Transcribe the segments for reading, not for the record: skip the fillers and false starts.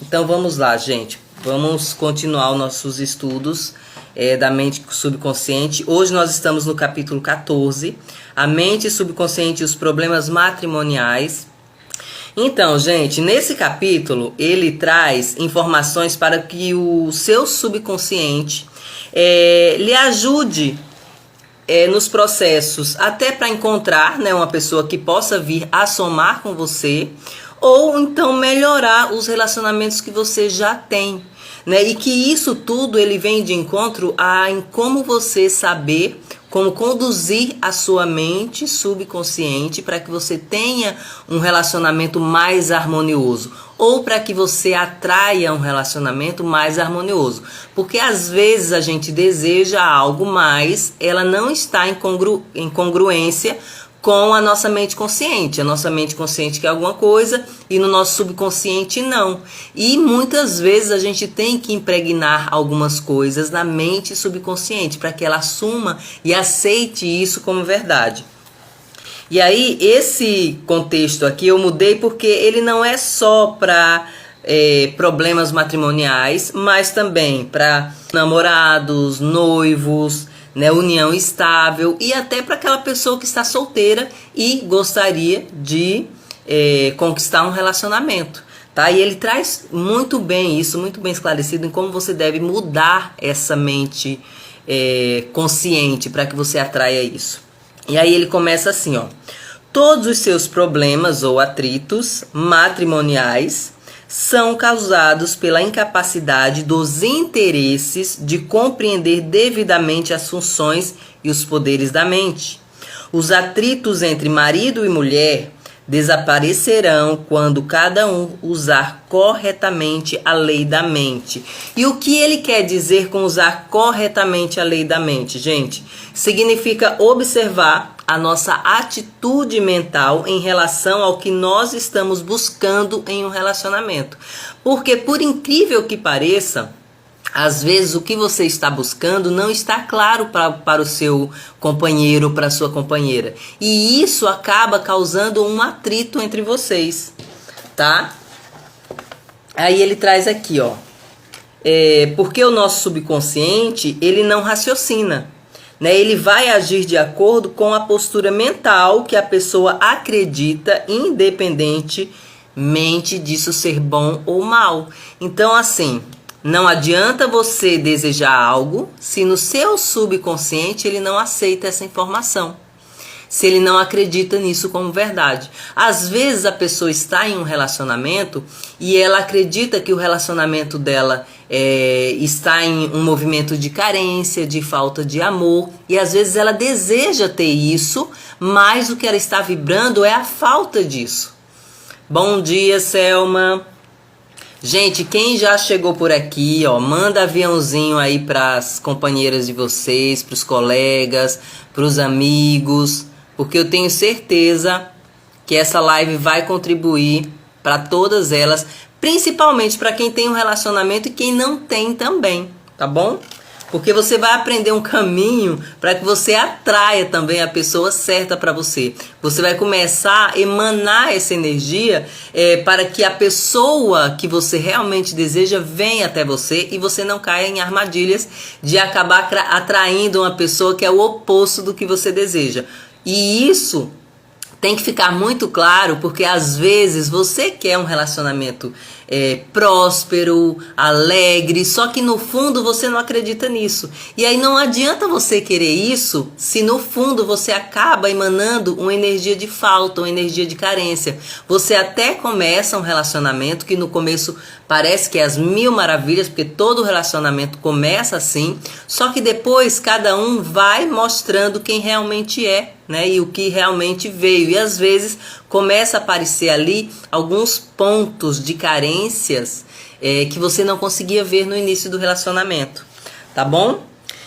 Então vamos lá, gente. Vamos continuar os nossos estudos da mente subconsciente. Hoje nós estamos no capítulo 14, a mente subconsciente e os problemas matrimoniais. Então, gente, nesse capítulo ele traz informações para que o seu subconsciente lhe ajude nos processos, até para encontrar, né, uma pessoa que possa vir a somar com você, ou então melhorar os relacionamentos que você já tem, né? E que isso tudo ele vem de encontro em como você saber como conduzir a sua mente subconsciente para que você tenha um relacionamento mais harmonioso, ou para que você atraia um relacionamento mais harmonioso. Porque às vezes a gente deseja algo, mas ela não está em congruência com a nossa mente consciente. A nossa mente consciente quer alguma coisa e no nosso subconsciente não. E muitas vezes a gente tem que impregnar algumas coisas na mente subconsciente para que ela assuma e aceite isso como verdade. E aí esse contexto aqui eu mudei porque ele não é só para problemas matrimoniais, mas também para namorados, noivos, né, união estável, e até para aquela pessoa que está solteira e gostaria de conquistar um relacionamento, tá? E ele traz muito bem isso, muito bem esclarecido em como você deve mudar essa mente consciente para que você atraia isso. E aí ele começa assim, ó: todos os seus problemas ou atritos matrimoniais são causados pela incapacidade dos interesses de compreender devidamente as funções e os poderes da mente. Os atritos entre marido e mulher desaparecerão quando cada um usar corretamente a lei da mente. E o que ele quer dizer com usar corretamente a lei da mente, gente? Significa observar a nossa atitude mental em relação ao que nós estamos buscando em um relacionamento. Porque, por incrível que pareça, às vezes o que você está buscando não está claro para o seu companheiro, para a sua companheira. E isso acaba causando um atrito entre vocês, tá? Aí ele traz aqui, ó. Porque o nosso subconsciente, ele não raciocina, né? Ele vai agir de acordo com a postura mental que a pessoa acredita, independentemente disso ser bom ou mal. Então, assim, não adianta você desejar algo se no seu subconsciente ele não aceita essa informação, se ele não acredita nisso como verdade. Às vezes a pessoa está em um relacionamento e ela acredita que o relacionamento dela está em um movimento de carência, de falta de amor, e às vezes ela deseja ter isso, mas o que ela está vibrando é a falta disso. Bom dia, Selma. Gente, quem já chegou por aqui, ó, manda aviãozinho aí para as companheiras de vocês, para os colegas, para os amigos, porque eu tenho certeza que essa live vai contribuir para todas elas, principalmente para quem tem um relacionamento e quem não tem também, tá bom? Porque você vai aprender um caminho para que você atraia também a pessoa certa para você. Você vai começar a emanar essa energia para que a pessoa que você realmente deseja venha até você e você não caia em armadilhas de acabar atraindo uma pessoa que é o oposto do que você deseja. E isso tem que ficar muito claro, porque às vezes você quer um relacionamento próspero, alegre, só que no fundo você não acredita nisso. E aí não adianta você querer isso se no fundo você acaba emanando uma energia de falta, uma energia de carência. Você até começa um relacionamento que no começo parece que é as mil maravilhas, porque todo relacionamento começa assim, só que depois cada um vai mostrando quem realmente é, né, e o que realmente veio. E às vezes começa a aparecer ali alguns pontos de carências que você não conseguia ver no início do relacionamento, tá bom?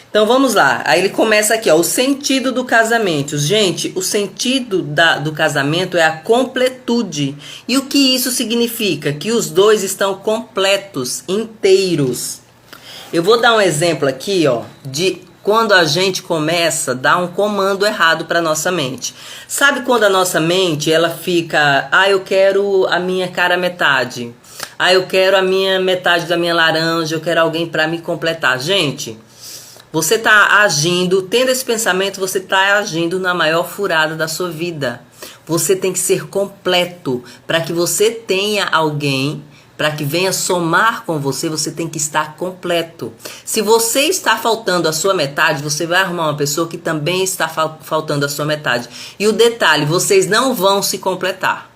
Então vamos lá. Aí ele começa aqui, ó, o sentido do casamento. Gente, o sentido do casamento é a completude. E o que isso significa? Que os dois estão completos, inteiros. Eu vou dar um exemplo aqui, ó, de quando a gente começa a dar um comando errado para nossa mente. Sabe quando a nossa mente ela fica, eu quero a minha cara metade. Ah, eu quero a minha metade da minha laranja, eu quero alguém para me completar. Gente, você está agindo, tendo esse pensamento, você está agindo na maior furada da sua vida. Você tem que ser completo. Para que você tenha alguém, para que venha somar com você, você tem que estar completo. Se você está faltando a sua metade, você vai arrumar uma pessoa que também está faltando a sua metade. E o detalhe, vocês não vão se completar.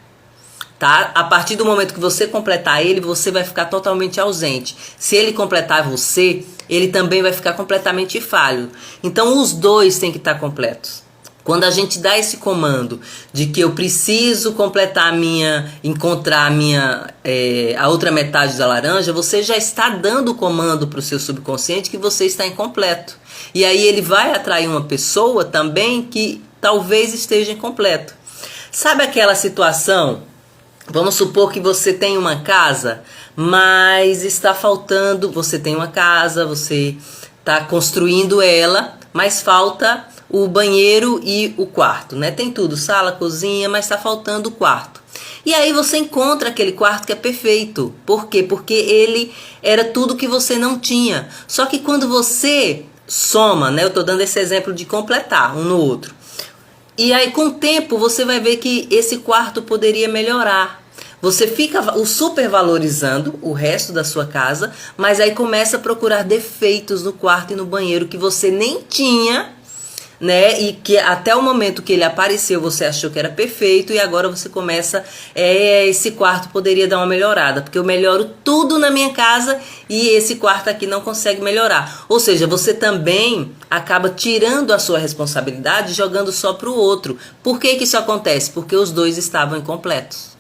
Tá? A partir do momento que você completar ele, você vai ficar totalmente ausente. Se ele completar você, ele também vai ficar completamente falho. Então os dois têm que estar completos. Quando a gente dá esse comando de que eu preciso completar encontrar a outra metade da laranja, você já está dando o comando para o seu subconsciente que você está incompleto. E aí ele vai atrair uma pessoa também que talvez esteja incompleto. Sabe aquela situação? Vamos supor que você tem uma casa, mas está faltando, você tem uma casa, você está construindo ela, mas falta o banheiro e o quarto, né? Tem tudo, sala, cozinha, mas está faltando o quarto. E aí você encontra aquele quarto que é perfeito. Por quê? Porque ele era tudo que você não tinha. Só que quando você soma, né? Eu estou dando esse exemplo de completar um no outro. E aí com o tempo você vai ver que esse quarto poderia melhorar. Você fica supervalorizando o resto da sua casa, mas aí começa a procurar defeitos no quarto e no banheiro que você nem tinha, né? E que até o momento que ele apareceu você achou que era perfeito e agora você começa, esse quarto poderia dar uma melhorada, porque eu melhoro tudo na minha casa e esse quarto aqui não consegue melhorar. Ou seja, você também acaba tirando a sua responsabilidade e jogando só para o outro. Por que que isso acontece? Porque os dois estavam incompletos.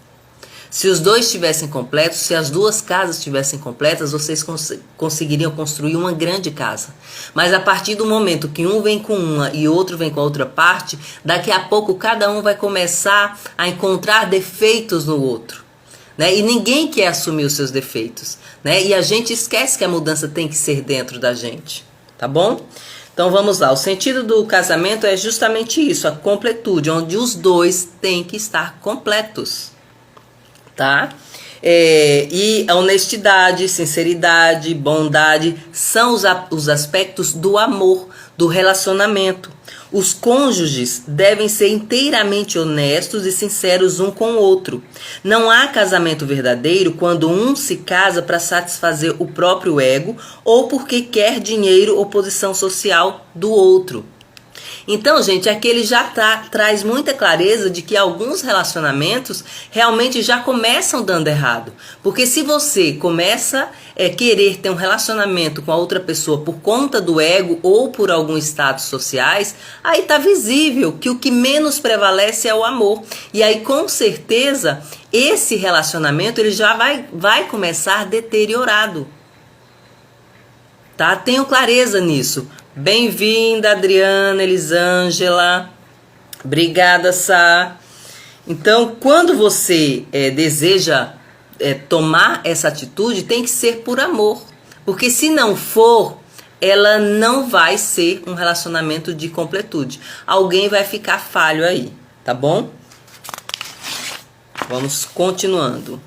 Se os dois estivessem completos, se as duas casas estivessem completas, vocês conseguiriam construir uma grande casa. Mas a partir do momento que um vem com uma e outro vem com a outra parte, daqui a pouco cada um vai começar a encontrar defeitos no outro, né? E ninguém quer assumir os seus defeitos, né? E a gente esquece que a mudança tem que ser dentro da gente, tá bom? Então vamos lá, o sentido do casamento é justamente isso, a completude, onde os dois têm que estar completos. Tá? E a honestidade, sinceridade, bondade são os aspectos do amor, do relacionamento. Os cônjuges devem ser inteiramente honestos e sinceros um com o outro. Não há casamento verdadeiro quando um se casa para satisfazer o próprio ego ou porque quer dinheiro ou posição social do outro. Então, gente, aqui ele já traz muita clareza de que alguns relacionamentos realmente já começam dando errado. Porque se você começa a querer ter um relacionamento com a outra pessoa por conta do ego ou por alguns status sociais, aí tá visível que o que menos prevalece é o amor. E aí, com certeza, esse relacionamento ele já vai começar deteriorado. Tá? Tenho clareza nisso. Bem-vinda, Adriana, Elisângela. Obrigada, Sá. Então, quando você deseja tomar essa atitude, tem que ser por amor. Porque se não for, ela não vai ser um relacionamento de completude. Alguém vai ficar falho aí, tá bom? Vamos continuando.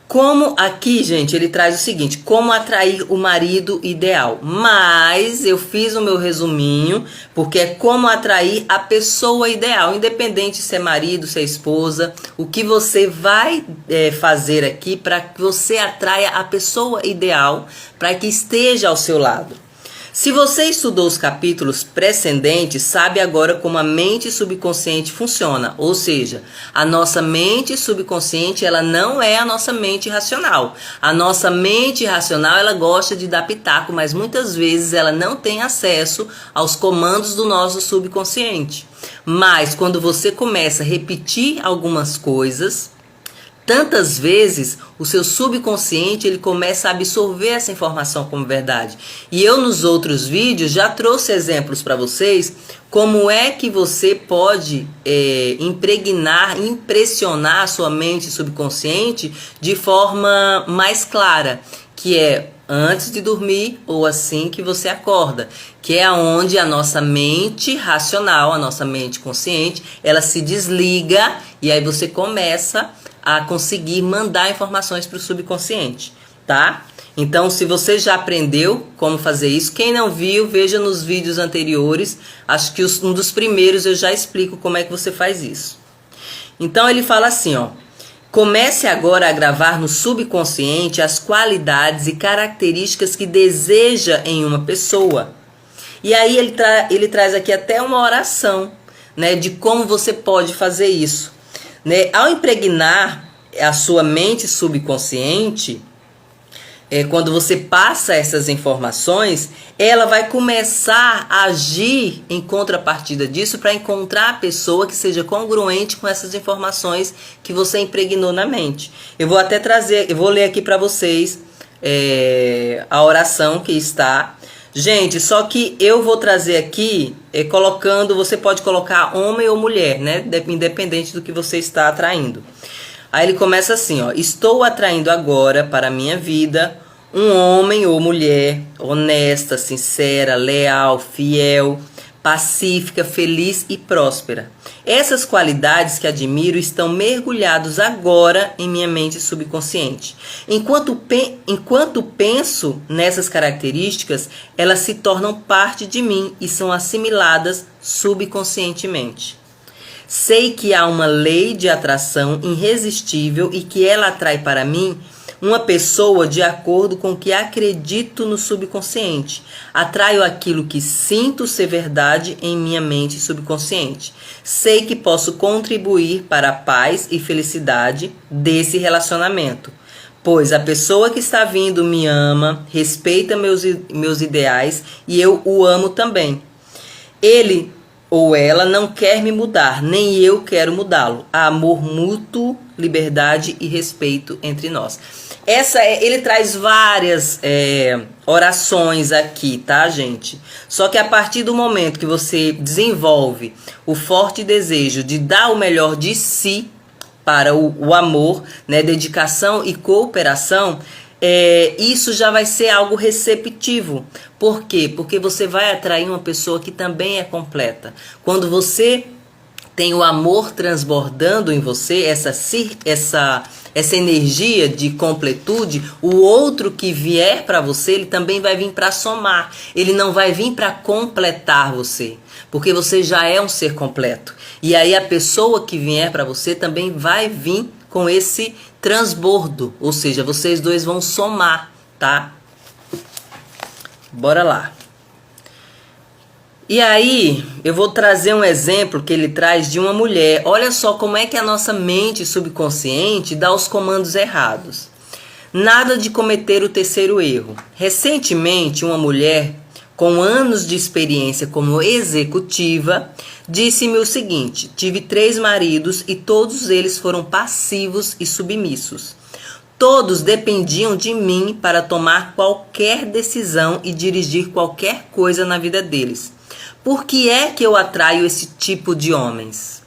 Como aqui, gente, ele traz o seguinte, como atrair o marido ideal. Mas eu fiz o meu resuminho, porque é como atrair a pessoa ideal, independente se é marido, se é esposa. O que você vai fazer aqui para que você atraia a pessoa ideal, para que esteja ao seu lado. Se você estudou os capítulos precedentes, sabe agora como a mente subconsciente funciona. Ou seja, a nossa mente subconsciente, ela não é a nossa mente racional. A nossa mente racional, ela gosta de dar pitaco, mas muitas vezes ela não tem acesso aos comandos do nosso subconsciente. Mas quando você começa a repetir algumas coisas, tantas vezes o seu subconsciente ele começa a absorver essa informação como verdade. E eu nos outros vídeos já trouxe exemplos para vocês como é que você pode impressionar a sua mente subconsciente de forma mais clara, que é antes de dormir ou assim que você acorda, que é onde a nossa mente racional, a nossa mente consciente, ela se desliga e aí você começa a conseguir mandar informações para o subconsciente, tá? Então, se você já aprendeu como fazer isso, quem não viu, veja nos vídeos anteriores. Acho que um dos primeiros eu já explico como é que você faz isso. Então, ele fala assim, ó. Comece agora a gravar no subconsciente as qualidades e características que deseja em uma pessoa. E aí ele traz aqui até uma oração, né, de como você pode fazer isso. Né? Ao impregnar a sua mente subconsciente, quando você passa essas informações, ela vai começar a agir em contrapartida disso para encontrar a pessoa que seja congruente com essas informações que você impregnou na mente. Eu vou até trazer, eu vou ler aqui para vocês a oração que está. Gente, só que eu vou trazer aqui, colocando, você pode colocar homem ou mulher, né? Independente do que você está atraindo. Aí ele começa assim, ó. Estou atraindo agora para a minha vida um homem ou mulher honesta, sincera, leal, fiel, pacífica, feliz e próspera. Essas qualidades que admiro estão mergulhados agora em minha mente subconsciente. Enquanto penso nessas características, elas se tornam parte de mim e são assimiladas subconscientemente. Sei que há uma lei de atração irresistível e que ela atrai para mim uma pessoa de acordo com o que acredito no subconsciente. Atraio aquilo que sinto ser verdade em minha mente subconsciente. Sei que posso contribuir para a paz e felicidade desse relacionamento, pois a pessoa que está vindo me ama, respeita meus ideais e eu o amo também. Ele ou ela não quer me mudar, nem eu quero mudá-lo. Há amor mútuo, liberdade e respeito entre nós. Ele traz várias orações aqui, tá, gente? Só que a partir do momento que você desenvolve o forte desejo de dar o melhor de si para o amor, né, dedicação e cooperação, isso já vai ser algo receptivo. Por quê? Porque você vai atrair uma pessoa que também é completa. Quando você tem o amor transbordando em você, essa energia de completude, o outro que vier para você, ele também vai vir para somar. Ele não vai vir para completar você, porque você já é um ser completo. E aí a pessoa que vier para você também vai vir com esse transbordo, ou seja, vocês dois vão somar, tá? Bora lá. E aí, eu vou trazer um exemplo que ele traz de uma mulher. Olha só como é que a nossa mente subconsciente dá os comandos errados. Nada de cometer o terceiro erro. Recentemente, uma mulher com anos de experiência como executiva disse-me o seguinte: tive 3 maridos e todos eles foram passivos e submissos. Todos dependiam de mim para tomar qualquer decisão e dirigir qualquer coisa na vida deles. Por que é que eu atraio esse tipo de homens?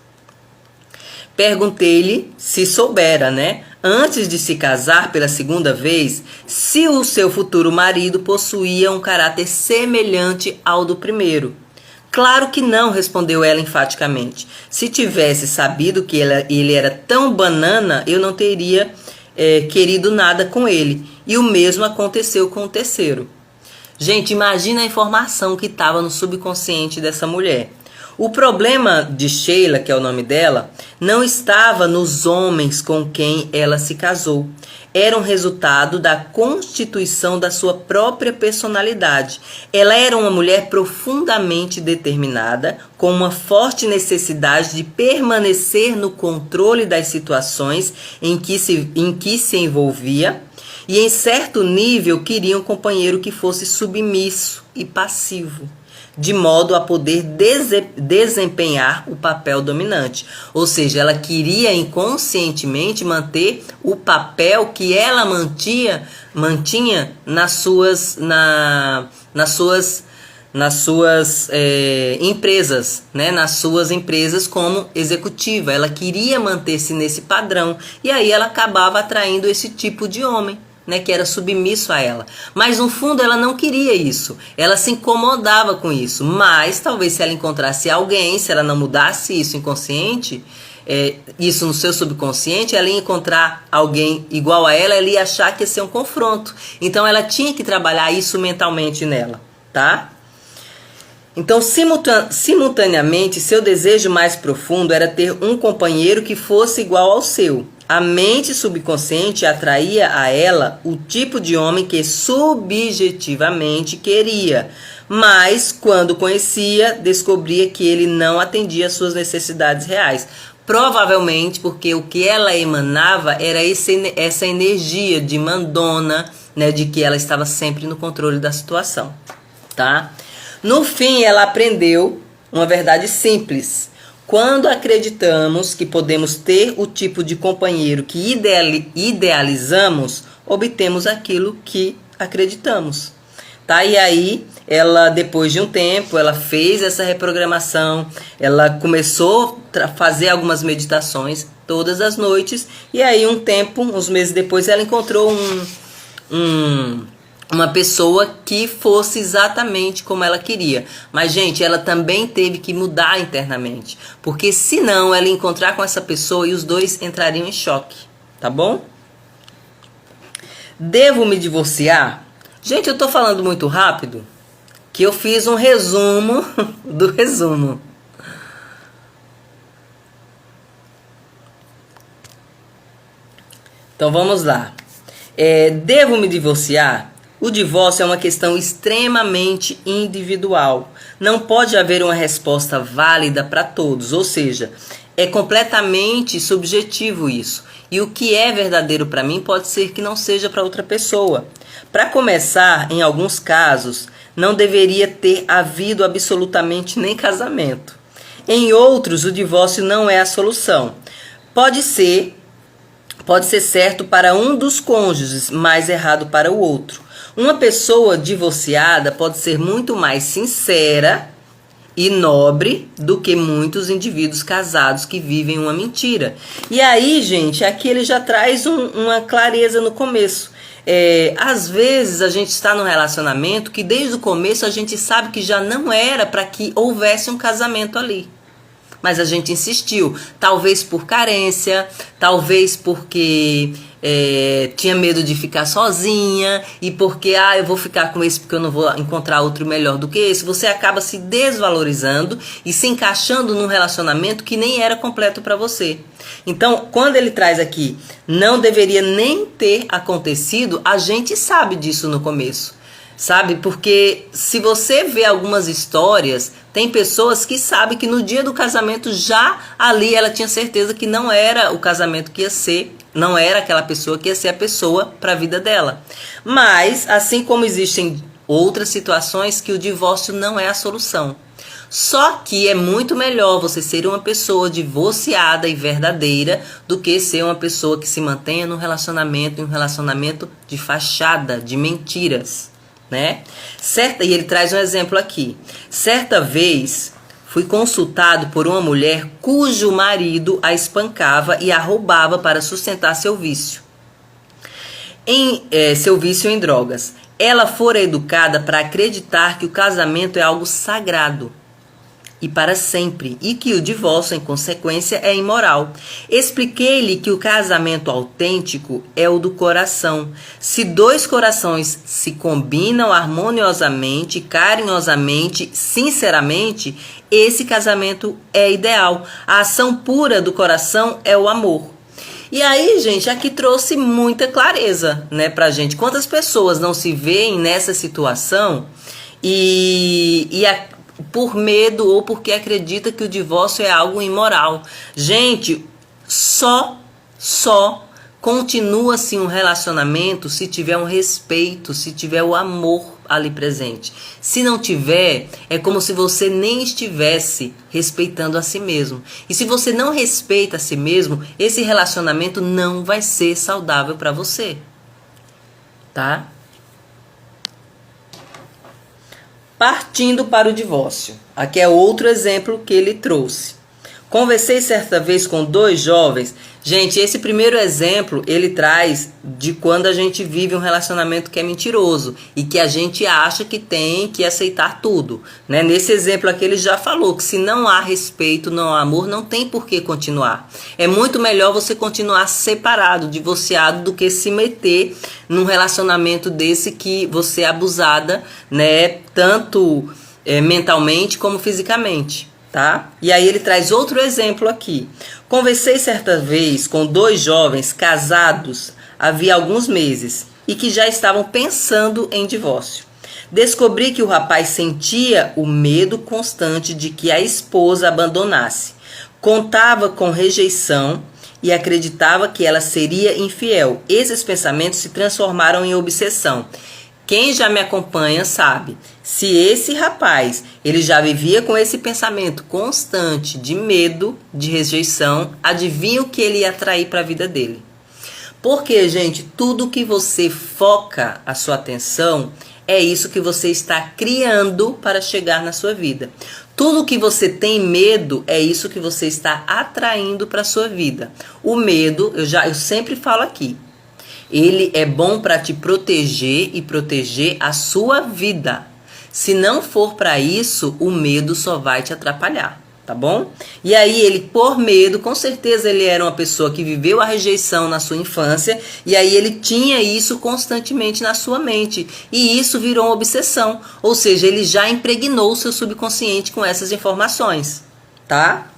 Perguntei-lhe se soubera, né, antes de se casar pela segunda vez, se o seu futuro marido possuía um caráter semelhante ao do primeiro. Claro que não, respondeu ela enfaticamente. Se tivesse sabido que ele era tão banana, eu não teria querido nada com ele. E o mesmo aconteceu com o terceiro. Gente, imagina a informação que estava no subconsciente dessa mulher. O problema de Sheila, que é o nome dela, não estava nos homens com quem ela se casou. Era um resultado da constituição da sua própria personalidade. Ela era uma mulher profundamente determinada, com uma forte necessidade de permanecer no controle das situações em que se envolvia, e em certo nível queria um companheiro que fosse submisso e passivo, de modo a poder desempenhar o papel dominante. Ou seja, ela queria inconscientemente manter o papel que ela mantinha nas suas empresas, né? Nas suas empresas como executiva. Ela queria manter-se nesse padrão e aí ela acabava atraindo esse tipo de homem, né, que era submisso a ela. Mas no fundo ela não queria isso. Ela se incomodava com isso. Mas talvez se ela encontrasse alguém, se ela não mudasse isso inconsciente, isso no seu subconsciente, ela ia encontrar alguém igual a ela ia achar que ia ser um confronto. Então ela tinha que trabalhar isso mentalmente nela, tá? Então, simultaneamente, seu desejo mais profundo era ter um companheiro que fosse igual ao seu. A mente subconsciente atraía a ela o tipo de homem que subjetivamente queria, mas quando conhecia, descobria que ele não atendia às suas necessidades reais. Provavelmente porque o que ela emanava era essa energia de mandona, né, de que ela estava sempre no controle da situação, tá? No fim, ela aprendeu uma verdade simples. Quando acreditamos que podemos ter o tipo de companheiro que idealizamos, obtemos aquilo que acreditamos. Tá? E aí, ela, depois de um tempo, ela fez essa reprogramação, ela começou a fazer algumas meditações todas as noites, e aí um tempo, uns meses depois, ela encontrou uma pessoa que fosse exatamente como ela queria. Mas, gente, ela também teve que mudar internamente, porque senão ela ia encontrar com essa pessoa e os dois entrariam em choque, tá bom? Devo me divorciar? Gente, eu tô falando muito rápido, que eu fiz um resumo do resumo. Então vamos lá. Devo me divorciar? O divórcio é uma questão extremamente individual. Não pode haver uma resposta válida para todos, ou seja, é completamente subjetivo isso. E o que é verdadeiro para mim pode ser que não seja para outra pessoa. Para começar, em alguns casos, não deveria ter havido absolutamente nem casamento. Em outros, o divórcio não é a solução. Pode ser certo para um dos cônjuges, mas errado para o outro. Uma pessoa divorciada pode ser muito mais sincera e nobre do que muitos indivíduos casados que vivem uma mentira. E aí, gente, aqui ele já traz uma clareza no começo. Às vezes a gente está num relacionamento que desde o começo a gente sabe que já não era para que houvesse um casamento ali. Mas a gente insistiu, talvez por carência, talvez porque tinha medo de ficar sozinha e porque eu vou ficar com esse porque eu não vou encontrar outro melhor do que esse. Você acaba se desvalorizando e se encaixando num relacionamento que nem era completo para você. Então, quando ele traz aqui, não deveria nem ter acontecido, a gente sabe disso no começo. Sabe? Porque se você vê algumas histórias, tem pessoas que sabem que no dia do casamento já ali ela tinha certeza que não era o casamento que ia ser, não era aquela pessoa que ia ser a pessoa para a vida dela. Mas, assim como existem outras situações que o divórcio não é a solução. Só que é muito melhor você ser uma pessoa divorciada e verdadeira do que ser uma pessoa que se mantenha num relacionamento, um relacionamento de fachada, de mentiras. Né? E ele traz um exemplo aqui. Certa vez fui consultado por uma mulher cujo marido a espancava e a roubava para sustentar seu vício em drogas. Ela fora educada para acreditar que o casamento é algo sagrado e para sempre, e que o divórcio, em consequência, é imoral. Expliquei-lhe que o casamento autêntico é o do coração. Se dois corações se combinam harmoniosamente, carinhosamente, sinceramente, esse casamento é ideal. A ação pura do coração é o amor. E aí, gente, aqui trouxe muita clareza, né, pra gente. Quantas pessoas não se veem nessa situação por medo ou porque acredita que o divórcio é algo imoral. Gente, só continua-se um relacionamento se tiver um respeito, se tiver o amor ali presente. Se não tiver, é como se você nem estivesse respeitando a si mesmo. E se você não respeita a si mesmo, esse relacionamento não vai ser saudável para você. Tá? Partindo para o divórcio. Aqui é outro exemplo que ele trouxe. Conversei certa vez com dois jovens. Gente, esse primeiro exemplo, ele traz de quando a gente vive um relacionamento que é mentiroso e que a gente acha que tem que aceitar tudo, né? Nesse exemplo aqui ele já falou que se não há respeito, não há amor, não tem por que continuar. É muito melhor você continuar separado, divorciado, do que se meter num relacionamento desse que você é abusada, né? Tanto mentalmente como fisicamente. Tá? E aí ele traz outro exemplo aqui. Conversei certa vez com dois jovens casados havia alguns meses e que já estavam pensando em divórcio. Descobri que o rapaz sentia o medo constante de que a esposa abandonasse. Contava com rejeição e acreditava que ela seria infiel. Esses pensamentos se transformaram em obsessão. Quem já me acompanha sabe, se esse rapaz ele já vivia com esse pensamento constante de medo, de rejeição, adivinha o que ele ia atrair para a vida dele? Porque, gente, tudo que você foca a sua atenção é isso que você está criando para chegar na sua vida. Tudo que você tem medo é isso que você está atraindo para a sua vida. O medo, eu sempre falo aqui, ele é bom para te proteger e proteger a sua vida. Se não for para isso, o medo só vai te atrapalhar, tá bom? E aí ele, por medo, com certeza ele era uma pessoa que viveu a rejeição na sua infância, e aí ele tinha isso constantemente na sua mente, e isso virou uma obsessão, ou seja, ele já impregnou o seu subconsciente com essas informações, tá?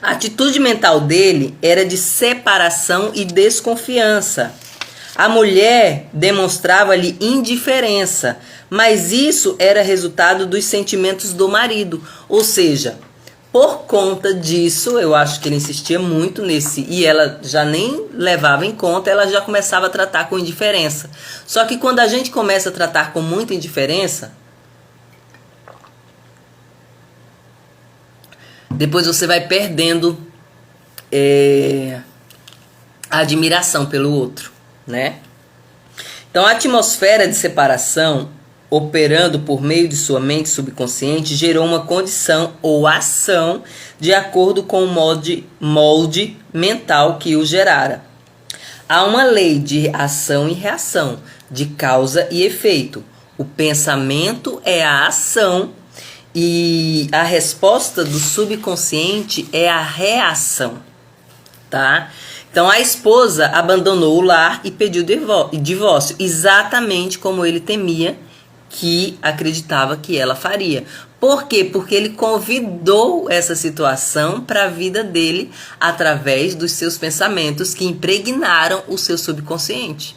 A atitude mental dele era de separação e desconfiança. A mulher demonstrava-lhe indiferença, mas isso era resultado dos sentimentos do marido. Ou seja, por conta disso, eu acho que ele insistia muito nesse, e ela já nem levava em conta, ela já começava a tratar com indiferença. Só que quando a gente começa a tratar com muita indiferença, depois você vai perdendo a admiração pelo outro, né? Então a atmosfera de separação, operando por meio de sua mente subconsciente, gerou uma condição ou ação de acordo com o molde mental que o gerara. Há uma lei de ação e reação, de causa e efeito. O pensamento é a ação e a resposta do subconsciente é a reação, tá? Então a esposa abandonou o lar e pediu divórcio, exatamente como ele temia, que acreditava que ela faria. Por quê? Porque ele convidou essa situação para a vida dele através dos seus pensamentos que impregnaram o seu subconsciente.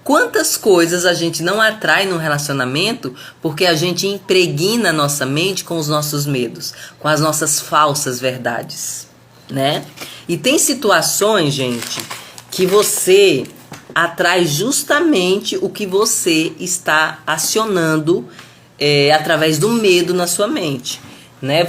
Quantas coisas a gente não atrai num relacionamento porque a gente impregna a nossa mente com os nossos medos, com as nossas falsas verdades, né? E tem situações, gente, que você atrai justamente o que você está acionando através do medo na sua mente, né?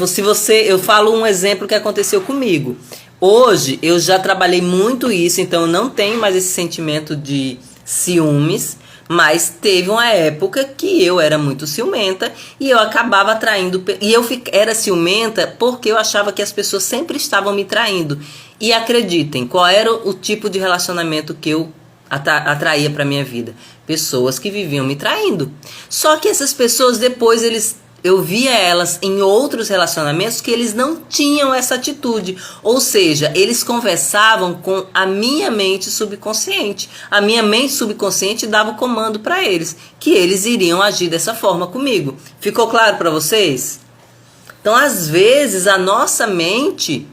Eu falo um exemplo que aconteceu comigo. Hoje eu já trabalhei muito isso, então eu não tenho mais esse sentimento de ciúmes, mas teve uma época que eu era muito ciumenta e eu acabava atraindo, e eu era ciumenta porque eu achava que as pessoas sempre estavam me traindo. E acreditem, qual era o tipo de relacionamento que eu atraía para minha vida? Pessoas que viviam me traindo. Só que essas pessoas depois eu via elas em outros relacionamentos que eles não tinham essa atitude. Ou seja, eles conversavam com a minha mente subconsciente. A minha mente subconsciente dava o comando para eles, que eles iriam agir dessa forma comigo. Ficou claro para vocês? Então, às vezes, a nossa mente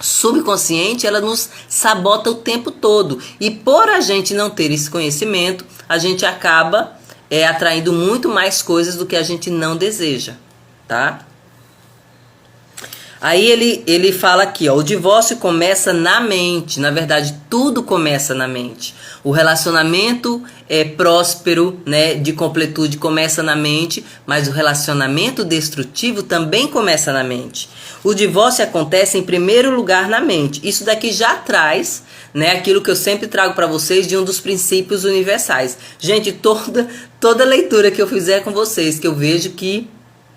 subconsciente, ela nos sabota o tempo todo. E por a gente não ter esse conhecimento, a gente acaba atraindo muito mais coisas do que a gente não deseja, tá? Aí ele fala aqui, ó, o divórcio começa na mente. Na verdade, tudo começa na mente. O relacionamento próspero, né, de completude começa na mente, mas o relacionamento destrutivo também começa na mente. O divórcio acontece em primeiro lugar na mente. Isso daqui já traz, né, aquilo que eu sempre trago para vocês de um dos princípios universais. Gente, toda leitura que eu fizer com vocês, que eu vejo que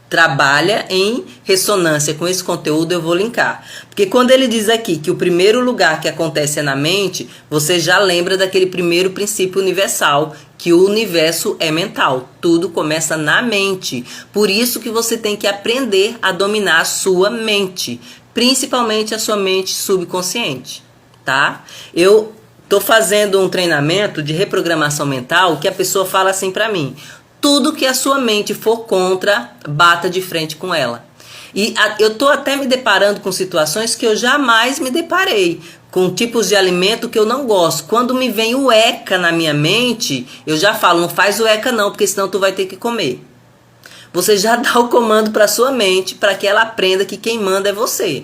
trabalha em ressonância com esse conteúdo, eu vou linkar. Porque quando ele diz aqui que o primeiro lugar que acontece é na mente, você já lembra daquele primeiro princípio universal, que o universo é mental. Tudo começa na mente. Por isso que você tem que aprender a dominar a sua mente, principalmente a sua mente subconsciente, tá? Eu tô fazendo um treinamento de reprogramação mental que a pessoa fala assim pra mim: tudo que a sua mente for contra, bata de frente com ela. E eu tô até me deparando com situações que eu jamais me deparei, com tipos de alimento que eu não gosto. Quando me vem o ECA na minha mente, eu já falo, não faz o ECA não, porque senão tu vai ter que comer. Você já dá o comando para sua mente, para que ela aprenda que quem manda é você.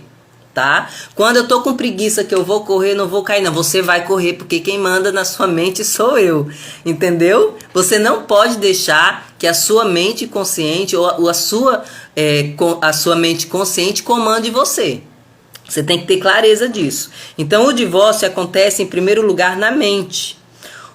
Tá? Quando eu tô com preguiça que eu vou correr, não vou cair não, você vai correr porque quem manda na sua mente sou eu, entendeu? Você não pode deixar que a sua mente consciente ou a sua mente consciente comande você. Você tem que ter clareza disso. Então o divórcio acontece em primeiro lugar na mente.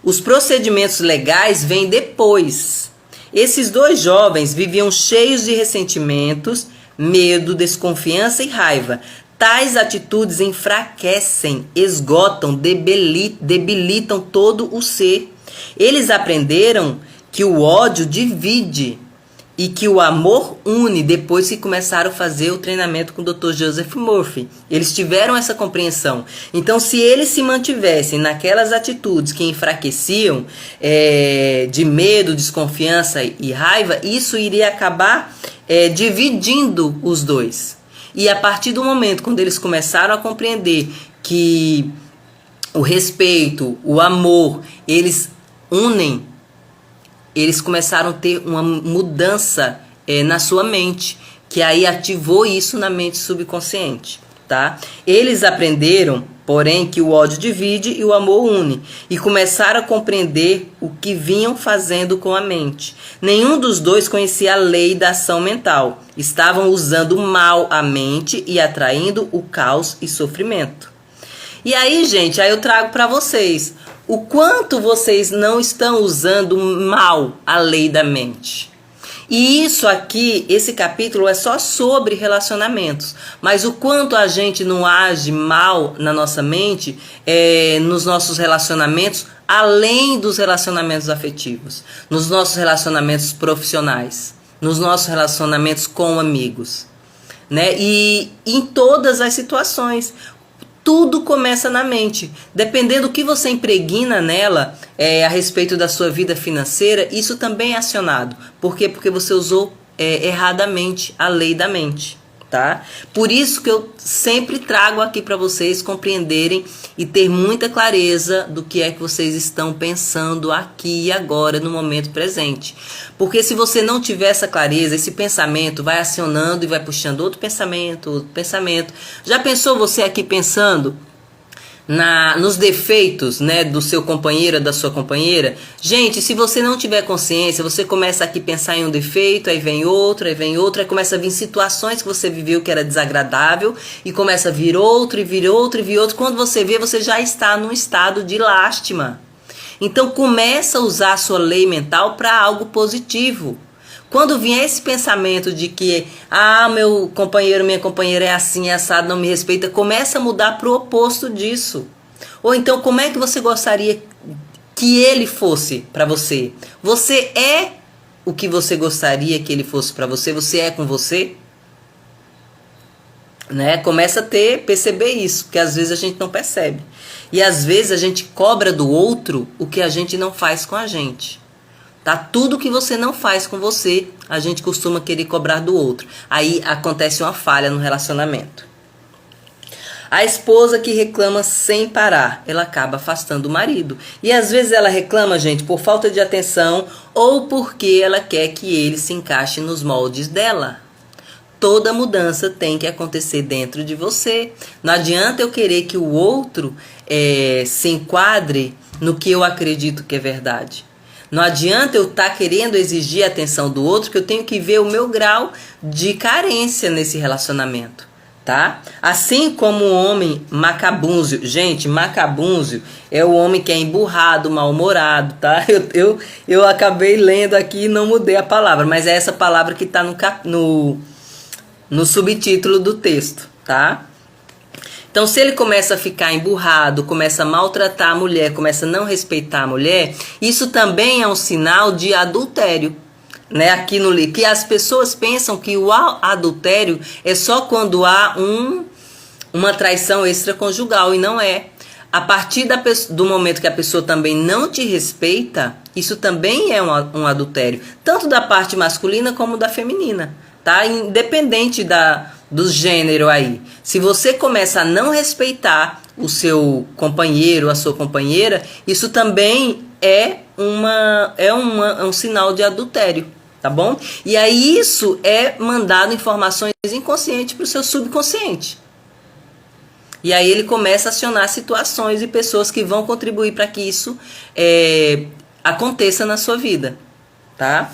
Os procedimentos legais vêm depois. Esses dois jovens viviam cheios de ressentimentos, medo, desconfiança e raiva. Tais atitudes enfraquecem, esgotam, debilitam todo o ser. Eles aprenderam que o ódio divide e que o amor une depois que começaram a fazer o treinamento com o Dr. Joseph Murphy. Eles tiveram essa compreensão. Então, se eles se mantivessem naquelas atitudes que enfraqueciam, de medo, desconfiança e raiva, isso iria acabar dividindo os dois. E a partir do momento quando eles começaram a compreender que o respeito, o amor, eles unem, eles começaram a ter uma mudança na sua mente, que aí ativou isso na mente subconsciente, tá? Eles aprenderam, porém, que o ódio divide e o amor une, e começaram a compreender o que vinham fazendo com a mente. Nenhum dos dois conhecia a lei da ação mental. Estavam usando mal a mente e atraindo o caos e sofrimento. E aí, gente, aí eu trago para vocês o quanto vocês não estão usando mal a lei da mente. E isso aqui, esse capítulo é só sobre relacionamentos. Mas o quanto a gente não age mal na nossa mente, nos nossos relacionamentos, além dos relacionamentos afetivos, nos nossos relacionamentos profissionais, nos nossos relacionamentos com amigos, né? E em todas as situações. Tudo começa na mente. Dependendo do que você impregna nela a respeito da sua vida financeira, isso também é acionado. Por quê? Porque você usou erradamente a lei da mente. Tá? Por isso que eu sempre trago aqui para vocês compreenderem e ter muita clareza do que é que vocês estão pensando aqui e agora, no momento presente. Porque se você não tiver essa clareza, esse pensamento vai acionando e vai puxando outro pensamento, outro pensamento. Já pensou você aqui pensando nos defeitos, né, do seu companheiro, da sua companheira? Gente, se você não tiver consciência, você começa aqui a pensar em um defeito, aí vem outro, aí começa a vir situações que você viveu que era desagradável, e começa a vir outro, e vir outro, e vir outro. Quando você vê, você já está num estado de lástima. Então começa a usar a sua lei mental para algo positivo. Quando vier esse pensamento de que meu companheiro, minha companheira é assim, é assado, não me respeita, começa a mudar para o oposto disso. Ou então, como é que você gostaria que ele fosse para você? Você é o que você gostaria que ele fosse para você? Você é com você? Né? Começa a perceber isso, porque às vezes a gente não percebe. E às vezes a gente cobra do outro o que a gente não faz com a gente. Tá? Tudo que você não faz com você, a gente costuma querer cobrar do outro. Aí acontece uma falha no relacionamento. A esposa que reclama sem parar, ela acaba afastando o marido. E às vezes ela reclama, gente, por falta de atenção ou porque ela quer que ele se encaixe nos moldes dela. Toda mudança tem que acontecer dentro de você. Não adianta eu querer que o outro se enquadre no que eu acredito que é verdade. Não adianta eu estar querendo exigir a atenção do outro, que eu tenho que ver o meu grau de carência nesse relacionamento. tá? Assim como o homem macabúnzio. Gente, macabúnzio é o homem que é emburrado, mal-humorado, tá? Eu acabei lendo aqui e não mudei a palavra, mas é essa palavra que está no subtítulo do texto, tá? Então, se ele começa a ficar emburrado, começa a maltratar a mulher, começa a não respeitar a mulher, isso também é um sinal de adultério. Né, aqui no livro, que as pessoas pensam que o adultério é só quando há uma traição extraconjugal, e não é. A partir do momento que a pessoa também não te respeita, isso também é um adultério, tanto da parte masculina como da feminina, tá? Independente do gênero aí. Se você começa a não respeitar o seu companheiro, a sua companheira, isso também é um sinal de adultério. Tá bom? E aí isso é mandado informações inconscientes para o seu subconsciente. E aí ele começa a acionar situações e pessoas que vão contribuir para que isso aconteça na sua vida. Tá?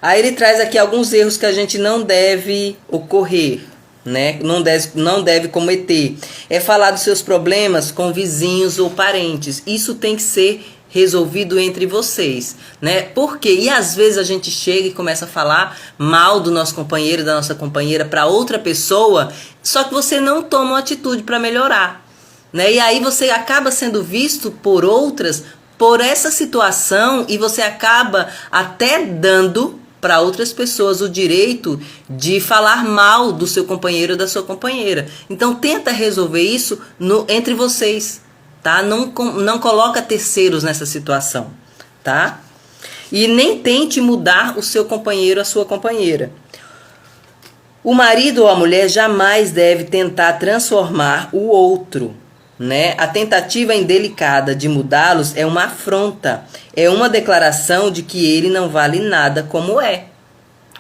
Aí ele traz aqui alguns erros que a gente não deve ocorrer, né? Não deve cometer. É falar dos seus problemas com vizinhos ou parentes. Isso tem que ser resolvido entre vocês, né? Porque e às vezes a gente chega e começa a falar mal do nosso companheiro, da nossa companheira para outra pessoa, só que você não toma uma atitude para melhorar, né? E aí você acaba sendo visto por outras por essa situação e você acaba até dando para outras pessoas o direito de falar mal do seu companheiro ou da sua companheira. Então tenta resolver isso entre vocês. Tá? Não coloca terceiros nessa situação, tá? E nem tente mudar o seu companheiro, a sua companheira. O marido ou a mulher jamais deve tentar transformar o outro, né? A tentativa indelicada de mudá-los é uma afronta, é uma declaração de que ele não vale nada como é,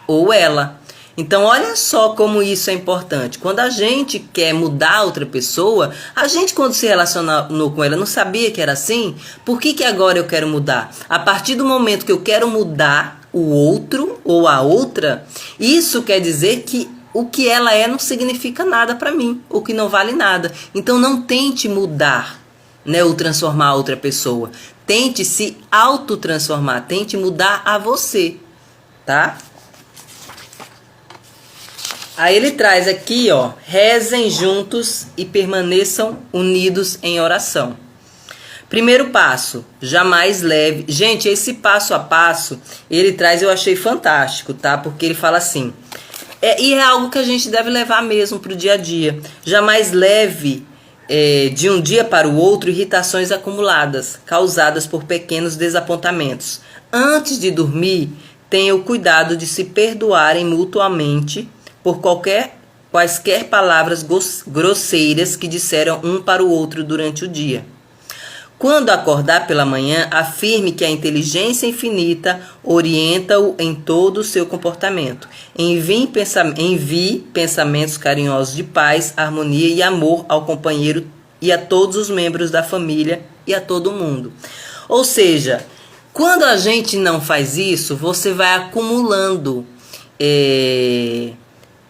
ou ela. Então, olha só como isso é importante. Quando a gente quer mudar outra pessoa, a gente quando se relacionou com ela não sabia que era assim. Por que agora eu quero mudar? A partir do momento que eu quero mudar o outro ou a outra, isso quer dizer que o que ela é não significa nada para mim, o que não vale nada. Então, não tente mudar, né, ou transformar outra pessoa. Tente se autotransformar, tente mudar a você, tá? Aí ele traz aqui, ó, rezem juntos e permaneçam unidos em oração. Primeiro passo, jamais leve. Gente, esse passo a passo, ele traz, eu achei fantástico, tá? Porque ele fala assim, e é algo que a gente deve levar mesmo para o dia a dia. Jamais leve de um dia para o outro irritações acumuladas, causadas por pequenos desapontamentos. Antes de dormir, tenha o cuidado de se perdoarem mutuamente por quaisquer palavras grosseiras que disseram um para o outro durante o dia. Quando acordar pela manhã, afirme que a inteligência infinita orienta-o em todo o seu comportamento. Envie pensamentos carinhosos de paz, harmonia e amor ao companheiro e a todos os membros da família e a todo mundo. Ou seja, quando a gente não faz isso, você vai acumulando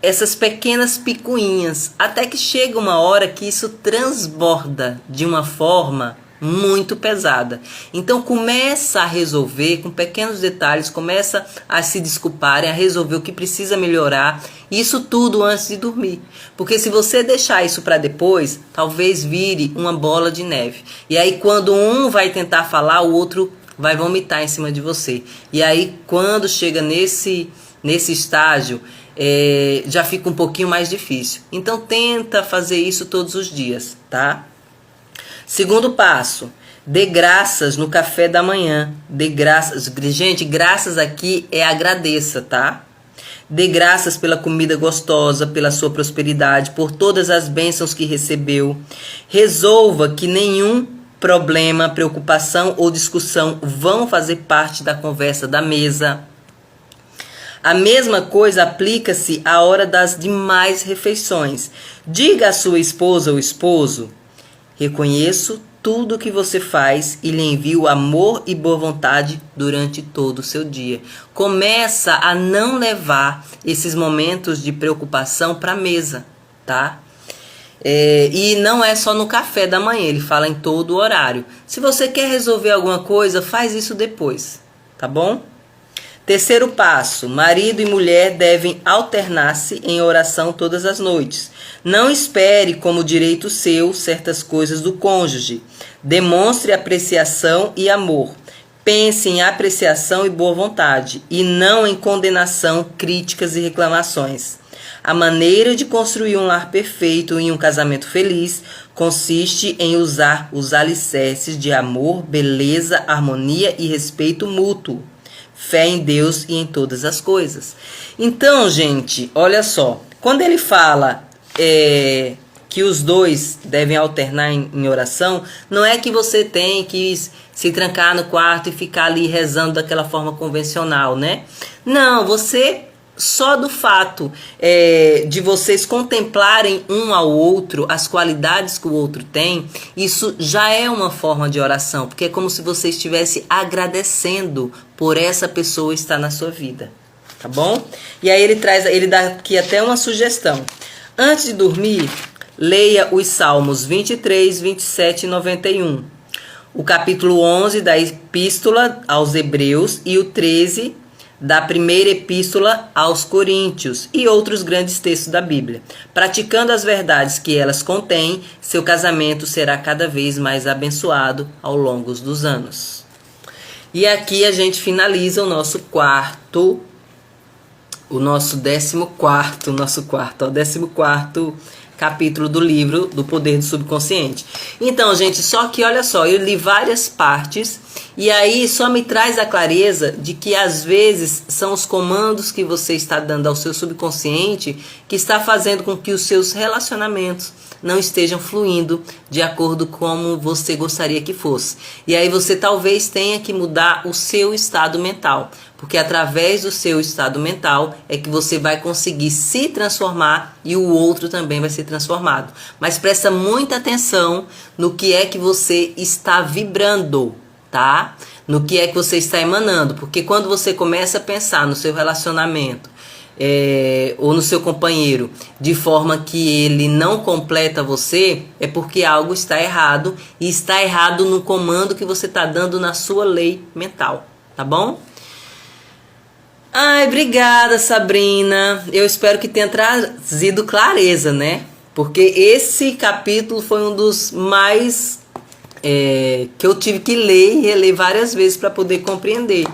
essas pequenas picuinhas, até que chega uma hora que isso transborda de uma forma muito pesada. Então começa a resolver com pequenos detalhes, começa a se desculparem, a resolver o que precisa melhorar, isso tudo antes de dormir. Porque se você deixar isso para depois, talvez vire uma bola de neve. E aí quando um vai tentar falar, o outro vai vomitar em cima de você. E aí quando chega nesse estágio, já fica um pouquinho mais difícil. Então tenta fazer isso todos os dias, tá? Segundo passo, dê graças no café da manhã. Dê graças. Gente, graças aqui é agradeça, tá? Dê graças pela comida gostosa, pela sua prosperidade, por todas as bênçãos que recebeu. Resolva que nenhum problema, preocupação ou discussão vão fazer parte da conversa da mesa. A mesma coisa aplica-se à hora das demais refeições. Diga à sua esposa ou esposo: reconheço tudo que você faz e lhe envio amor e boa vontade durante todo o seu dia. Começa a não levar esses momentos de preocupação para a mesa, tá? E não é só no café da manhã, ele fala em todo o horário. Se você quer resolver alguma coisa, faz isso depois, tá bom? Terceiro passo, marido e mulher devem alternar-se em oração todas as noites. Não espere como direito seu certas coisas do cônjuge. Demonstre apreciação e amor. Pense em apreciação e boa vontade, e não em condenação, críticas e reclamações. A maneira de construir um lar perfeito e um casamento feliz consiste em usar os alicerces de amor, beleza, harmonia e respeito mútuo. Fé em Deus e em todas as coisas. Então, gente, olha só. Quando ele fala que os dois devem alternar em oração, não é que você tem que se trancar no quarto e ficar ali rezando daquela forma convencional, né? Não, você... Só do fato de vocês contemplarem um ao outro, as qualidades que o outro tem, isso já é uma forma de oração, porque é como se você estivesse agradecendo por essa pessoa estar na sua vida, tá bom? E aí ele dá aqui até uma sugestão. Antes de dormir, leia os Salmos 23, 27 e 91, o capítulo 11 da Epístola aos Hebreus e o 13 da primeira epístola aos Coríntios e outros grandes textos da Bíblia. Praticando as verdades que elas contêm, seu casamento será cada vez mais abençoado ao longo dos anos. E aqui a gente finaliza o nosso décimo quarto capítulo do livro do Poder do Subconsciente. Então, gente, só que olha só, eu li várias partes e aí só me traz a clareza de que às vezes são os comandos que você está dando ao seu subconsciente que está fazendo com que os seus relacionamentos não estejam fluindo de acordo com como você gostaria que fosse. E aí você talvez tenha que mudar o seu estado mental, porque através do seu estado mental é que você vai conseguir se transformar e o outro também vai ser transformado. Mas presta muita atenção no que é que você está vibrando, tá? No que é que você está emanando, porque quando você começa a pensar no seu relacionamento ou no seu companheiro de forma que ele não completa você, é porque algo está errado e está errado no comando que você está dando na sua lei mental, tá bom? Ai, obrigada, Sabrina. Eu espero que tenha trazido clareza, né? Porque esse capítulo foi um dos mais que eu tive que ler e reler várias vezes para poder compreender,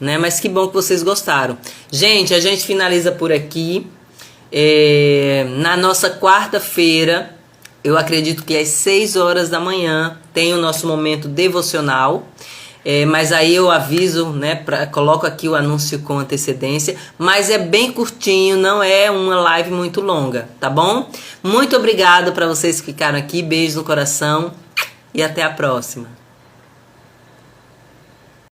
né? Mas que bom que vocês gostaram. Gente, a gente finaliza por aqui. Na nossa quarta-feira, eu acredito que às 6 horas da manhã, tem o nosso momento devocional. Mas aí eu aviso, né? Coloco aqui o anúncio com antecedência. Mas é bem curtinho, não é uma live muito longa, tá bom? Muito obrigada para vocês que ficaram aqui. Beijo no coração e até a próxima.